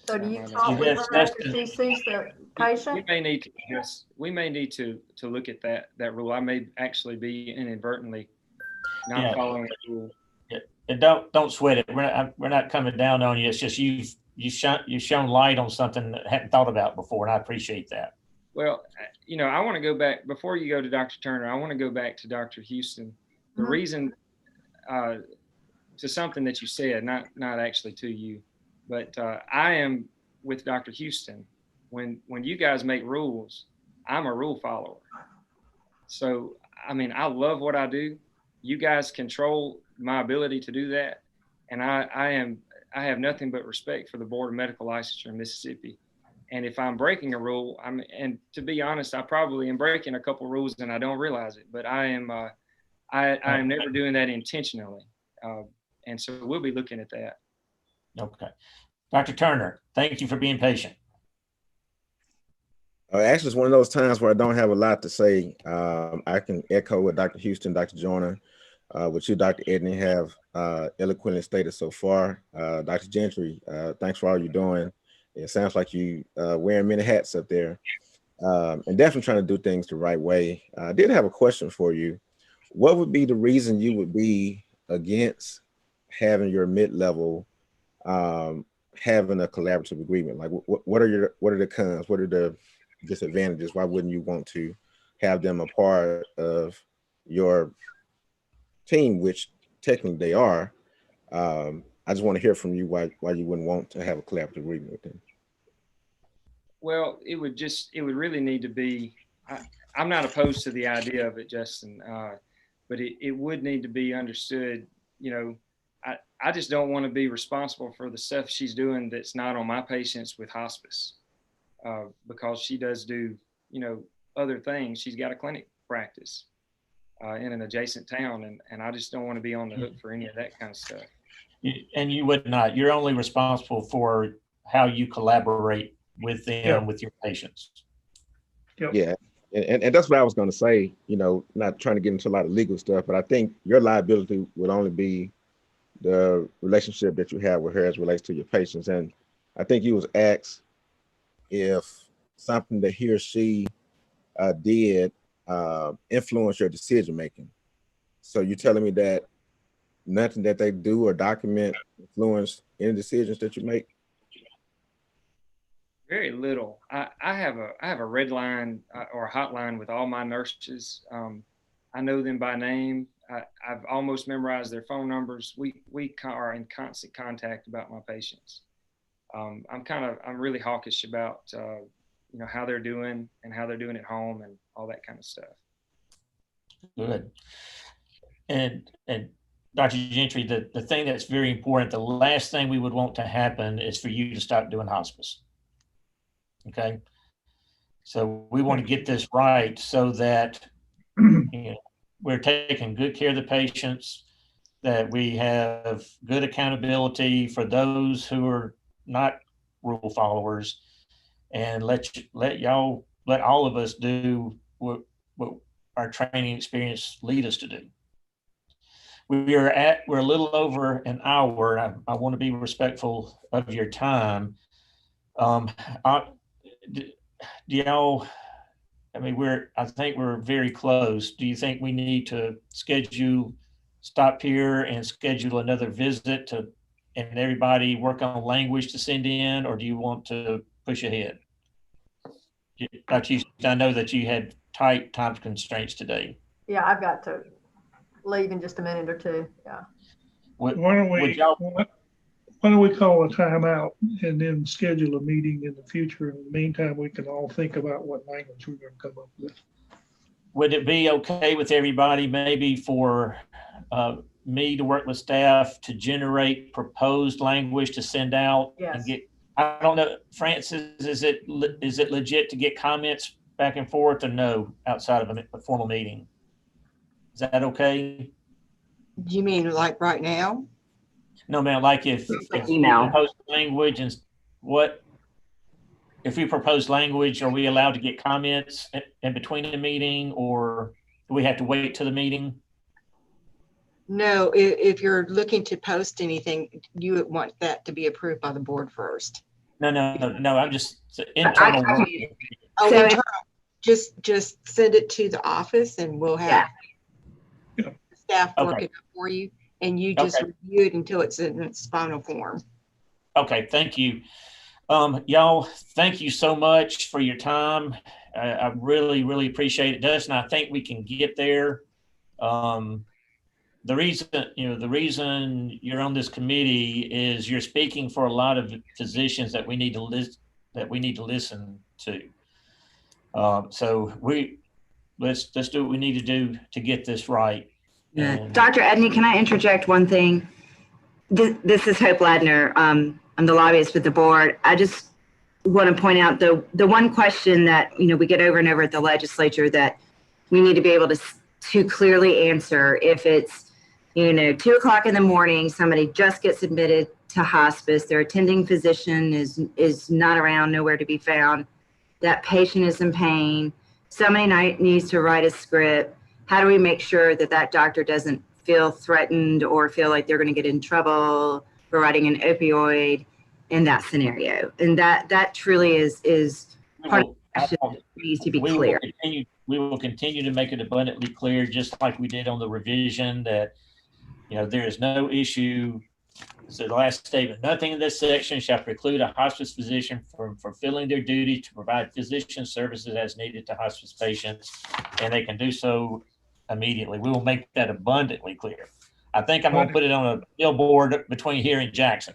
So do you talk with her after she sees the patient? We may need to look at that rule. I may actually be inadvertently not following the rule. Yeah. And don't sweat it. We're not coming down on you. It's just you've shown light on something that I hadn't thought about before, and I appreciate that. Well, you know, I want to go back before you go to Dr. Turner. I want to go back to Dr. Houston The Mhm. reason, to something that you said, not actually to you, but I am with Dr. Houston. When you guys make rules, I'm a rule follower. So I mean, I love what I do. You guys control my ability to do that, and I have nothing but respect for the Board of Medical Licensure in Mississippi. And if I'm breaking a rule, and to be honest, I probably am breaking a couple rules and I don't realize it. But I am never doing that intentionally, and so we'll be looking at that. Okay. Dr. Turner, thank you for being patient. Actually, it's one of those times where I don't have a lot to say. I can echo what Dr. Houston, Dr. Joyner, what you, Dr. Edney, have eloquently stated so far. Dr. Gentry, thanks for all you're doing. It sounds like you wearing many hats up there, and definitely trying to do things the right way. I did have a question for you. What would be the reason you would be against having your mid-level having a collaborative agreement? Like, what are the cons? What are the disadvantages? Why wouldn't you want to have them a part of your team, which technically they are? I just want to hear from you why you wouldn't want to have a collaborative agreement with them. Well, it would really need to be. I'm not opposed to the idea of it, Justin, but it would need to be understood. You know, I just don't want to be responsible for the stuff she's doing that's not on my patients with hospice. Because she does do, other things. She's got a clinic practice in an adjacent town, and I just don't want to be on the hook for any of that kind of stuff. And you would not. You're only responsible for how you collaborate with them, Yeah. with your patients. Yep. Yeah, and that's what I was going to say. Not trying to get into a lot of legal stuff, but I think your liability would only be the relationship that you have with her as relates to your patients. And I think you was asked if something that he or she did influence your decision making. So you're telling me that nothing that they do or document influence any decisions that you make? Very little. I have a red line or a hotline with all my nurses. I know them by name. I've almost memorized their phone numbers. We are in constant contact about my patients. I'm really hawkish about how they're doing and how they're doing at home and all that kind of stuff. Good. And Dr. Gentry, the thing that's very important, the last thing we would want to happen is for you to stop doing hospice. Okay. So we want to get this right so that we're taking good care of the patients, that we have good accountability for those who are not rule followers, and let all of us do what our training experience lead us to do. We're a little over an hour. And I want to be respectful of your time. Do y'all, I think we're very close. Do you think we need to stop here and schedule another visit and everybody work on language to send in, or do you want to push ahead? Dr. Houston, I know that you had tight time constraints today. Yeah, I've got to leave in just a minute or two. Yeah. Why don't we call a timeout and then schedule a meeting in the future? In the meantime, we can all think about what language we're going to come up with. Would it be okay with everybody maybe for me to work with staff to generate proposed language to send out? Yes. And get, I don't know, Francis, is it legit to get comments back and forth, or no, outside of a formal meeting? Is that okay? Do you mean like right now? No, man, like if email. we propose language, and if we propose language, are we allowed to get comments in between the meeting, or do we have to wait till the meeting? No, if you're looking to post anything, you would want that to be approved by the board first. No, I'm just internal work. Oh, So internal. Just send it to the office and we'll have staff work it up for you, and you just review it until it's in its final form. Okay, thank you. Y'all, thank you so much for your time. I really, really appreciate it. Dustin, I think we can get there. the reason you're on this committee is you're speaking for a lot of physicians that we need to listen to. So let's do what we need to do to get this right. Yeah. And Dr. Edney, can I interject one thing? This is Hope Ladner. I'm the lobbyist with the board. I just want to point out the one question that, we get over and over at the legislature that we need to be able to clearly answer. If it's, 2:00 in the morning, somebody just gets admitted to hospice, their attending physician is not around, nowhere to be found. That patient is in pain. Somebody needs to write a script. How do we make sure that doctor doesn't feel threatened or feel like they're going to get in trouble for writing an opioid in that scenario? And that truly is part of the question that needs to be clear. We will continue to make it abundantly clear, just like we did on the revision, that there is no issue. So the last statement: nothing in this section shall preclude a hospice physician from fulfilling their duty to provide physician services as needed to hospice patients, and they can do so immediately. We will make that abundantly clear. I think I'm going to put it on a billboard between here and Jackson.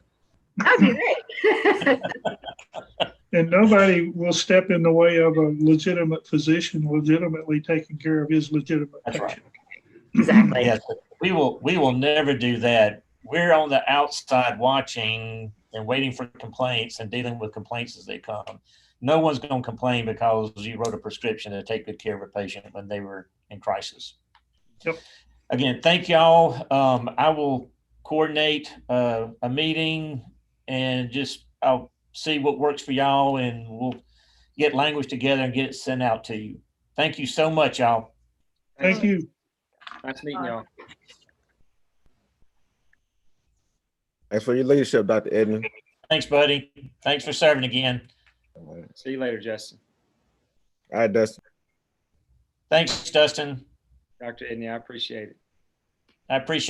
That'd be great. And nobody will step in the way of a legitimate physician legitimately taking care of his legitimate That's patient. right. Exactly. Yes, we will never do that. We're on the outside watching and waiting for complaints and dealing with complaints as they come. No one's going to complain because you wrote a prescription to take good care of a patient when they were in crisis. Yep. Again, thank y'all. I will coordinate a meeting and I'll see what works for y'all, and we'll get language together and get it sent out to you. Thank you so much, y'all. Thank you. Nice meeting y'all. Thanks for your leadership, Dr. Edmond. Thanks, buddy. Thanks for serving again. See you later, Justin. All right, Dustin. Thanks, Dustin. Dr. Edney, I appreciate it. I appreciate